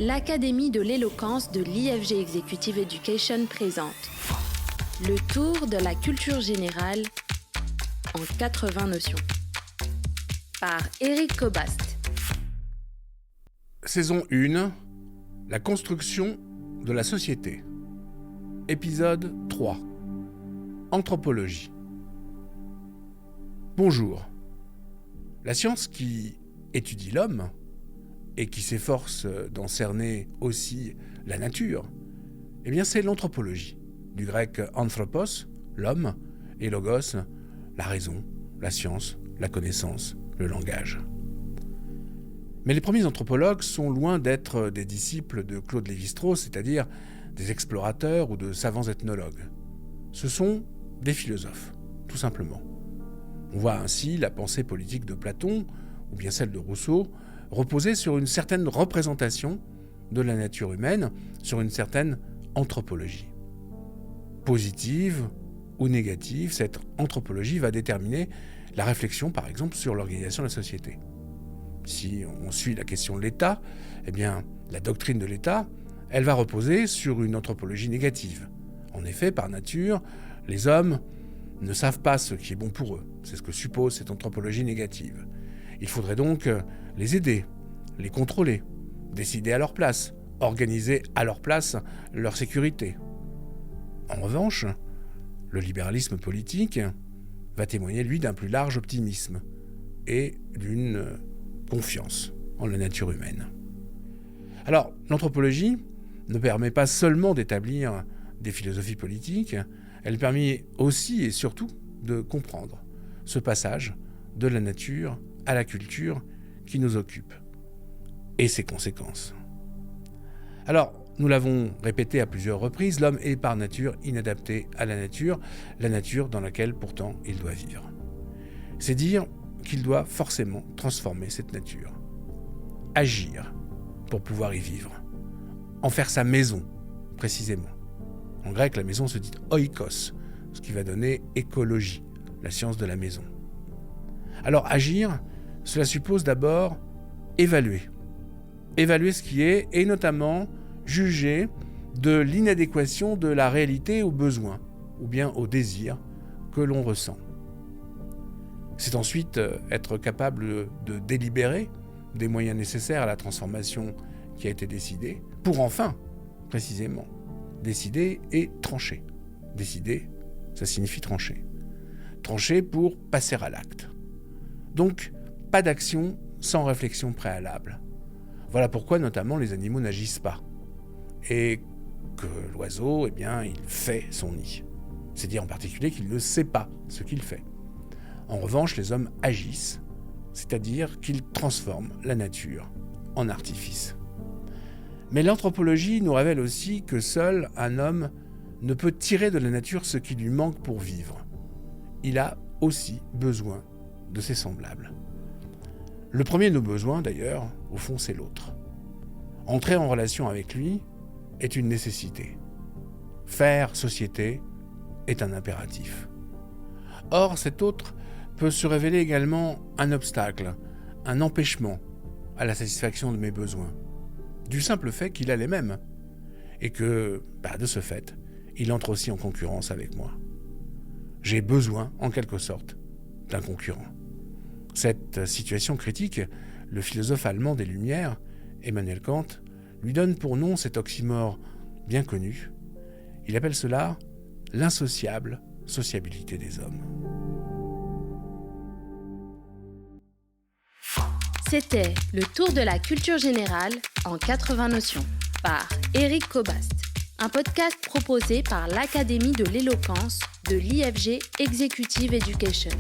l'Académie de l'éloquence de l'IFG Executive Education présente le tour de la culture générale en 80 notions par Éric Cobast. Saison 1, la construction de la société. Épisode 3, anthropologie. Bonjour. La science qui étudie l'homme et qui s'efforce d'en cerner aussi la nature, eh bien c'est l'anthropologie, du grec anthropos, l'homme, et logos, la raison, la science, la connaissance, le langage. Mais les premiers anthropologues sont loin d'être des disciples de Claude Lévi-Strauss, c'est-à-dire des explorateurs ou de savants ethnologues. Ce sont des philosophes, tout simplement. On voit ainsi la pensée politique de Platon, ou bien celle de Rousseau, reposer sur une certaine représentation de la nature humaine, sur une certaine anthropologie. Positive ou négative, cette anthropologie va déterminer la réflexion, par exemple, sur l'organisation de la société. Si on suit la question de l'État, eh bien, la doctrine de l'État, elle va reposer sur une anthropologie négative. En effet, par nature, les hommes ne savent pas ce qui est bon pour eux. C'est ce que suppose cette anthropologie négative. Il faudrait donc les aider, les contrôler, décider à leur place, organiser à leur place leur sécurité. En revanche, le libéralisme politique va témoigner, lui, d'un plus large optimisme et d'une confiance en la nature humaine. Alors, l'anthropologie ne permet pas seulement d'établir des philosophies politiques, elle permet aussi et surtout de comprendre ce passage de la nature à la culture qui nous occupe et ses conséquences. Alors, nous l'avons répété à plusieurs reprises, l'homme est par nature inadapté à la nature dans laquelle pourtant il doit vivre. C'est dire qu'il doit forcément transformer cette nature, agir pour pouvoir y vivre, en faire sa maison, précisément. En grec, la maison se dit oikos, ce qui va donner écologie, la science de la maison. Alors, agir, cela suppose d'abord évaluer ce qui est, et notamment juger de l'inadéquation de la réalité aux besoins, ou bien aux désirs que l'on ressent. C'est ensuite être capable de délibérer des moyens nécessaires à la transformation qui a été décidée, pour enfin, précisément, décider et trancher. Décider, ça signifie trancher. Trancher pour passer à l'acte. Donc, pas d'action sans réflexion préalable. Voilà pourquoi, notamment, les animaux n'agissent pas. Et que l'oiseau, eh bien, il fait son nid. C'est-à-dire en particulier qu'il ne sait pas ce qu'il fait. En revanche, les hommes agissent, c'est-à-dire qu'ils transforment la nature en artifice. Mais l'anthropologie nous révèle aussi que seul un homme ne peut tirer de la nature ce qui lui manque pour vivre. Il a aussi besoin de ses semblables. Le premier de nos besoins, d'ailleurs, au fond, c'est l'autre. Entrer en relation avec lui est une nécessité. Faire société est un impératif. Or, cet autre peut se révéler également un obstacle, un empêchement à la satisfaction de mes besoins, du simple fait qu'il a les mêmes, et que, de ce fait, il entre aussi en concurrence avec moi. J'ai besoin, en quelque sorte, d'un concurrent. Cette situation critique, le philosophe allemand des Lumières, Emmanuel Kant, lui donne pour nom cet oxymore bien connu. Il appelle cela l'insociable sociabilité des hommes. C'était le tour de la culture générale en 80 notions par Éric Cobast, un podcast proposé par l'Académie de l'éloquence de l'IFG Executive Education.